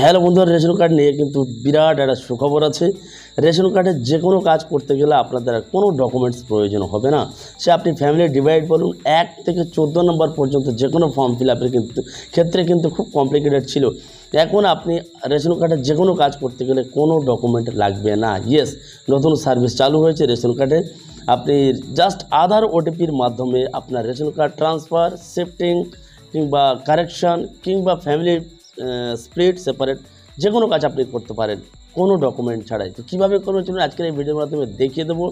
Hello বন্ধুরা, ration card নিয়ে কিন্তু বিরাট একটা সুখবর আছে। রেশন কার্ডের যে কোনো কাজ করতে গেলে আপনাদের আর কোনো ডকুমেন্টস প্রয়োজন হবে না। সে আপনি ফ্যামিলি ডিভাইড বলুন 1 থেকে 14 নম্বর পর্যন্ত যে কোনো ফর্ম ফিল আপের ক্ষেত্রে কিন্তু খুব কমপ্লিকেটেড ছিল। এখন আপনি রেশন কার্ডের যে কোনো কাজ করতে গেলে কোনো ডকুমেন্ট লাগবে না। ইয়েস, নতুন সার্ভিস চালু হয়েছে রেশন কার্ডে। আপনি জাস্ট আধার ওটিপির মাধ্যমে আপনার রেশন কার্ড ট্রান্সফার, শিফটিং কিংবা কারেকশান কিংবা ফ্যামিলি স্প্লিট সেপারেট যে কোনো কাজ আপনি করতে পারেন কোনো ডকুমেন্ট ছাড়াই। তো কীভাবে করবেন চলুন আজকের এই ভিডিওর মাধ্যমে দেখিয়ে দেবো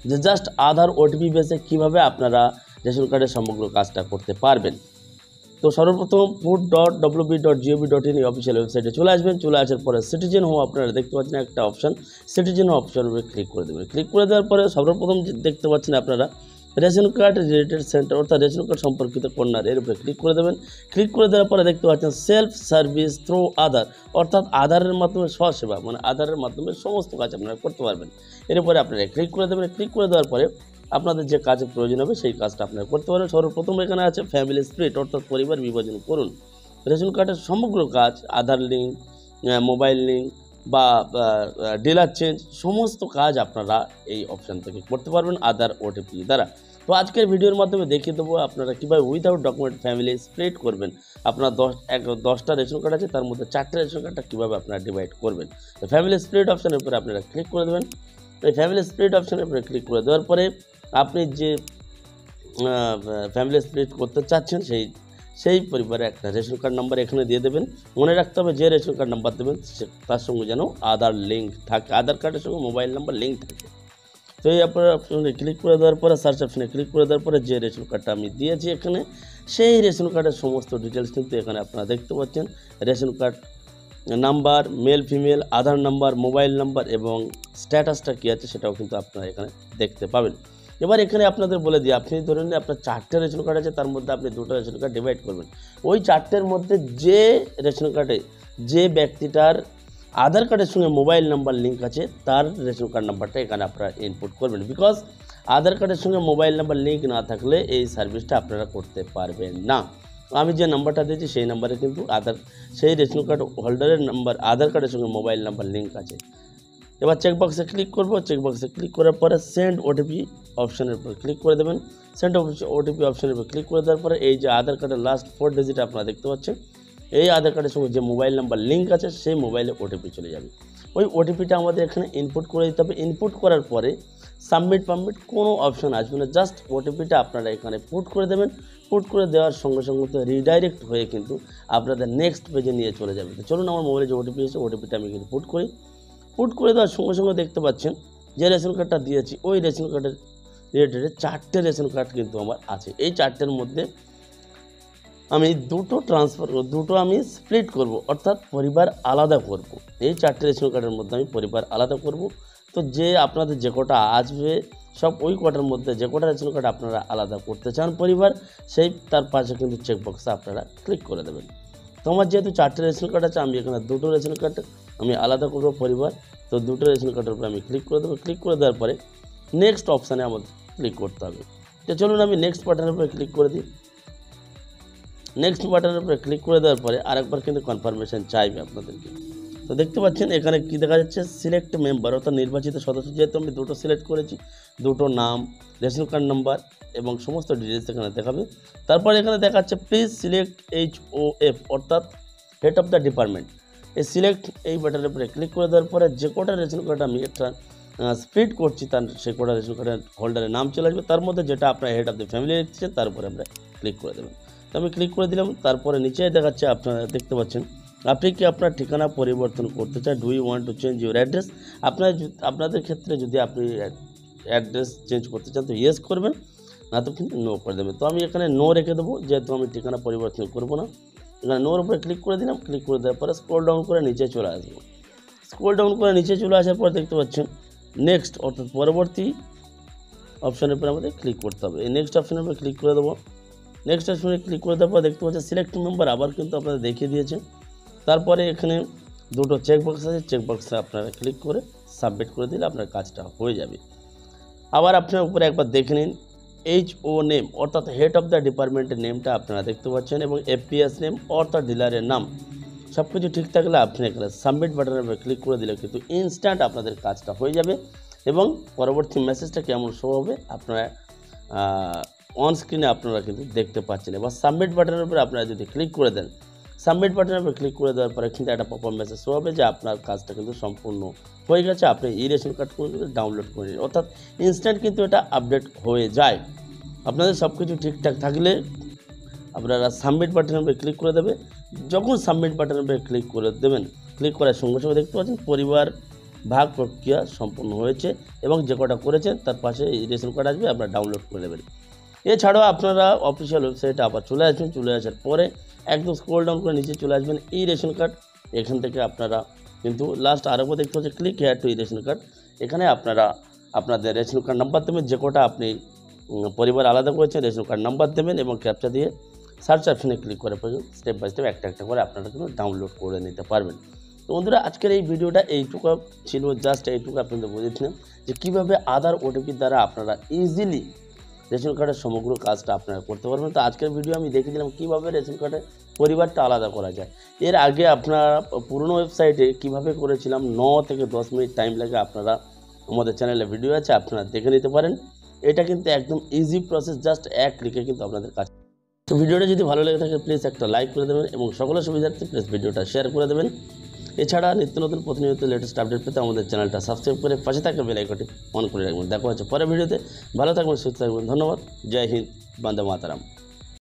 যে জাস্ট আধার ওটিপি বেসে কীভাবে আপনারা রেশন কার্ডের সমগ্র কাজটা করতে পারবেন। তো সর্বপ্রথম food.wb.gov.in এই অফিসিয়াল ওয়েবসাইটে চলে আসবেন। চলে আসার পরে সিটিজেন হোম আপনারা দেখতে পাচ্ছেন একটা অপশান, সিটিজেন হোম অপশানের উপরে ক্লিক করে দেবেন। ক্লিক করে দেওয়ার পরে সর্বপ্রথম দেখতে পাচ্ছেন আপনারা রেশন কার্ড রিলেটেড সেন্টার অর্থাৎ রেশন কার্ড সম্পর্কিত কর্নার, এর উপরে ক্লিক করে দেবেন। ক্লিক করে দেওয়ার পরে দেখতে পাচ্ছেন সেলফ সার্ভিস থ্রু আধার অর্থাৎ আধারের মাধ্যমে স্বসেবা, মানে আধারের মাধ্যমে সমস্ত কাজ আপনারা করতে পারবেন। এরপরে আপনারা ক্লিক করে দেবেন। ক্লিক করে দেওয়ার পরে আপনাদের যে কাজের প্রয়োজন হবে সেই কাজটা আপনারা করতে পারেন। সর্বপ্রথম এখানে আছে ফ্যামিলি স্প্লিট অর্থাৎ পরিবার বিভাজন করুন। রেশন কার্ডের সমগ্র কাজ আধার লিঙ্ক, মোবাইল লিঙ্ক বা ডিলার চেঞ্জ সমস্ত কাজ আপনারা এই অপশান থেকে করতে পারবেন আধার ওটিপি দ্বারা। তো আজকের ভিডিওর মাধ্যমে দেখিয়ে দেবো আপনারা কীভাবে উইদাউট ডকুমেন্ট ফ্যামিলি স্প্লিট করবেন। আপনার 10টা রেশন কার্ড আছে, তার মধ্যে 4টে রেশন কার্ডটা কীভাবে আপনারা ডিভাইড করবেন। তো ফ্যামিলি স্প্লিট অপশানের উপরে আপনারা ক্লিক করে দেবেন। এই ফ্যামিলি স্প্লিট অপশানের উপরে ক্লিক করে দেওয়ার পরে আপনি যে ফ্যামিলি স্প্লিট করতে চাচ্ছেন সেই পরিবারে একটা রেশন কার্ড নাম্বার এখানে দিয়ে দেবেন। মনে রাখতে হবে যে রেশন কার্ড নাম্বার দেবেন তার সঙ্গে যেন আধার লিঙ্ক থাকে, আধার কার্ডের সঙ্গে মোবাইল নাম্বার লিঙ্ক থাকে। তো এই আপনার অপশনে ক্লিক করে দেওয়ার পরে সার্চ অপশনে ক্লিক করে দেওয়ার পরে যে রেশন কার্ডটা আমি দিয়েছি এখানে সেই রেশন কার্ডের সমস্ত ডিটেলস কিন্তু এখানে আপনারা দেখতে পাচ্ছেন। Ration card number, male female, Aadhaar number, mobile number এবং স্ট্যাটাসটা কী আছে সেটাও কিন্তু আপনারা এখানে দেখতে পাবেন। এবার এখানে আপনাদের বলে দিই, আপনি ধরুন আপনার 4টে রেশন কার্ড আছে, তার মধ্যে আপনি 2টা রেশন কার্ড ডিভাইড করবেন। ওই 4টের মধ্যে যে রেশন কার্ডে যে ব্যক্তিটার আধার কার্ডের সঙ্গে মোবাইল নাম্বার লিঙ্ক আছে তার রেশন কার্ড নাম্বারটা এখানে আপনারা ইনপুট করবেন। বিকজ আধার কার্ডের সঙ্গে মোবাইল নাম্বার লিঙ্ক না থাকলে এই সার্ভিসটা আপনারা করতে পারবেন না। আমি যে নাম্বারটা দিয়েছি সেই নাম্বারে কিন্তু সেই রেশন কার্ড হোল্ডারের নাম্বার আধার কার্ডের সঙ্গে মোবাইল নাম্বার লিঙ্ক আছে। এবার চেকবক্সে ক্লিক করব। চেকবক্সে ক্লিক করার পরে সেন্ড ওটিপি অপশানের উপর ক্লিক করে দেবেন। সেন্ড ওটিপি অপশানের উপর ক্লিক করে দেওয়ার পরে এই যে আধার কার্ডের লাস্ট 4 ডিজিট আপনারা দেখতে পাচ্ছেন, এই আধার কার্ডের সঙ্গে যে মোবাইল নাম্বার লিঙ্ক আছে সেই মোবাইলে ওটিপি চলে যাবে। ওই ওটিপিটা আমাদের এখানে ইনপুট করে দিতে হবে। ইনপুট করার পরে সাবমিট কোনো অপশান আসবে না, জাস্ট ওটিপিটা আপনারা এখানে পুট করে দেবেন। পুট করে দেওয়ার সঙ্গে সঙ্গে তো রিডাইরেক্ট হয়ে কিন্তু আপনাদের নেক্সট পেজে নিয়ে চলে যাবে। তো চলুন আমার মোবাইলে যে ওটিপি আছে ওটিপিটা আমি কিন্তু পুট করি। পুট করে দেওয়ার সঙ্গে সঙ্গে দেখতে পাচ্ছেন যে রেশন কার্ডটা দিয়েছি ওই রেশন কার্ডের রিলেটেড 4টে রেশন কার্ড কিন্তু আমার আছে। এই 4টের মধ্যে আমি দুটো আমি স্প্লিট করব অর্থাৎ পরিবার আলাদা করব। এই 4টে রেশন কার্ডের মধ্যে আমি পরিবার আলাদা করব। তো যে আপনাদের যে কটা আসবে সব ওই কটার মধ্যে যে কটা রেশন কার্ড আপনারা আলাদা করতে চান পরিবার, সেই তার পাশে কিন্তু চেকবক্সে আপনারা ক্লিক করে দেবেন। তো আমার যেহেতু 4টে রেশন কার্ড আছে, আমি এখানে 2টো রেশন কার্ড আমি আলাদা করব পরিবার। তো 2টো রেশন কার্ডের উপরে আমি ক্লিক করে দেবো। ক্লিক করে দেওয়ার পরে নেক্সট অপশানে আমাদের ক্লিক করতে হবে। তো চলুন আমি নেক্সট বাটনের উপরে ক্লিক করে দিই। নেক্সট বাটনের উপরে ক্লিক করে দেওয়ার পরে আরেকবার কিন্তু কনফার্মেশন চাইবে আপনাদেরকে। তো দেখতে পাচ্ছেন এখানে কি দেখা যাচ্ছে, সিলেক্ট মেম্বার অর্থাৎ নির্বাচিত সদস্য। যেহেতু আমি 2টো সিলেক্ট করেছি, 2টো নাম, রেশন কার্ড নাম্বার এবং সমস্ত ডিটেলস এখানে দেখাবে। তারপরে এখানে দেখাচ্ছে প্লিজ সিলেক্ট HOF অর্থাৎ হেড অফ দ্য ডিপার্টমেন্ট। এই সিলেক্ট এই বাটনের উপরে ক্লিক করে দেওয়ার পরে যে কটা রেশন কার্ড আমি একটা স্প্লিট করছি তার সে কটা রেশন কার্ডের হোল্ডারের নাম চলে আসবে, তার মধ্যে যেটা আপনার হেড অফ দ্য ফ্যামিলি লিখছেন তার উপরে আমরা ক্লিক করে দেবেন। তো আমি ক্লিক করে দিলাম। তারপরে নিচে দেখাচ্ছে আপনারা দেখতে পাচ্ছেন আপনি কি আপনার ঠিকানা পরিবর্তন করতে চান, do you want to change your address. আপনাদের ক্ষেত্রে যদি আপনি অ্যাড্রেস চেঞ্জ করতে চান তো ইয়েস করবেন, না তো কিন্তু নো করে দেবেন। তো আমি এখানে নো রেখে দেবো, যেহেতু আমি ঠিকানা পরিবর্তন করবো না। এখানে নোর উপরে ক্লিক করে দিলাম। ক্লিক করে দেওয়ার পরে স্ক্রল ডাউন করে নিচে চলে আসবো। স্ক্রল ডাউন করে নিচে চলে আসার পর দেখতে পাচ্ছেন নেক্সট অর্থাৎ পরবর্তী অপশানের উপরে আমাদের ক্লিক করতে হবে। এই নেক্সট অপশানের উপরে ক্লিক করে দেবো। নেক্সট অপশানে ক্লিক করে দেওয়ার পর দেখতে পাচ্ছেন সিলেক্ট মেম্বার আবার কিন্তু আপনাদের দেখিয়ে দিয়েছে। তারপরে এখানে 2টো চেকবক্স আছে, চেকবক্সে আপনারা ক্লিক করে সাবমিট করে দিলে আপনার কাজটা হয়ে যাবে। আবার আপনার উপরে একবার দেখে নিন HO নেম অর্থাৎ হেড অফ দ্য ডিপার্টমেন্টের নেমটা আপনারা দেখতে পাচ্ছেন এবং FPS নেম অর্থাৎ ডিলারের নাম সব কিছু ঠিক থাকলে আপনি এখানে সাবমিট বাটনের উপরে ক্লিক করে দিলে কিন্তু ইনস্ট্যান্ট আপনাদের কাজটা হয়ে যাবে এবং পরবর্তী মেসেজটা কেমন শো হবে আপনারা অন স্ক্রিনে আপনারা কিন্তু দেখতে পাচ্ছেন। এবার সাবমিট বাটনের উপরে আপনারা যদি ক্লিক করে দেন, সাবমিট বাটনের উপরে ক্লিক করে দেওয়ার পরে কিন্তু একটা পপআপ মেসেজ শো হবে যে আপনার কাজটা কিন্তু সম্পূর্ণ হয়ে গেছে, আপনি ই রেশন কার্ড করে ডাউনলোড করে নিন। অর্থাৎ ইনস্ট্যান্ট কিন্তু এটা আপডেট হয়ে যায়। আপনাদের সব কিছু ঠিকঠাক থাকলে আপনারা সাবমিট বাটনের উপরে ক্লিক করে দেবে। যখন সাবমিট বাটনের উপরে ক্লিক করে দেবেন, ক্লিক করার সঙ্গে সঙ্গে দেখতে পাচ্ছেন পরিবার ভাগ প্রক্রিয়া সম্পূর্ণ হয়েছে এবং যে কটা করেছেন তার পাশে এই রেশন কার্ড আসবে, আপনারা ডাউনলোড করে নেবেন। এছাড়াও আপনারা অফিসিয়াল ওয়েবসাইটে আবার চলে আসবেন, চলে আসার পরে একদম স্ক্রল ডাউন করে নিচে চলে আসবেন ই রেশন কার্ড। এখান থেকে আপনারা কিন্তু লাস্ট আরেকবার দেখতে পাচ্ছেন click here two E ration card. এখানে আপনারা আপনাদের রেশন কার্ড নাম্বার দেবেন, যে কটা আপনি পরিবার আলাদা করেছেন রেশন কার্ড নাম্বার দেবেন এবং ক্যাপচা দিয়ে সার্চ অপশনে ক্লিক করে স্টেপ বাই স্টেপ একটা একটা করে আপনারা কিন্তু ডাউনলোড করে নিতে পারবেন। তো বন্ধুরা, আজকের এই ভিডিওটা এইটুকু ছিল, জাস্ট এইটুকু আপনাদের বুঝেছিলাম যে কীভাবে আধার ওটিপির দ্বারা আপনারা ইজিলি রেশন কার্ডের সমগ্র কাজটা আপনারা করতে পারবেন। তো আজকের ভিডিও আমি দেখে দিলাম কীভাবে রেশন কার্ডের পরিবারটা আলাদা করা যায়। এর আগে আপনারা পুরনো ওয়েবসাইটে কিভাবে করেছিলাম 9 থেকে 10 মিনিট টাইম লাগে, আপনারা আমাদের চ্যানেলে ভিডিও আছে, আপনারা দেখে নিতে পারেন। এটা কিন্তু একদম ইজি প্রসেস, জাস্ট এক ক্লিকে কিন্তু আপনাদের কাজ। তো ভিডিওটা যদি ভালো লেগে থাকে প্লিজ একটা লাইক করে দেবেন এবং সকলের সুবিধার্থে প্লিজ ভিডিওটা শেয়ার করে দেবেন। এছাড়া নিত্য নতুন প্রতিনিয়ত লেটেস্ট আপডেট পেতে আমাদের চ্যানেলটা সাবস্ক্রাইব করে পাশে থাকা বেল আইকনটি অন করে রাখবেন। দেখা হচ্ছে পরের ভিডিওতে। ভালো থাকবেন, সুস্থ থাকবেন। ধন্যবাদ। জয় হিন্দ, বন্দে মাতরম।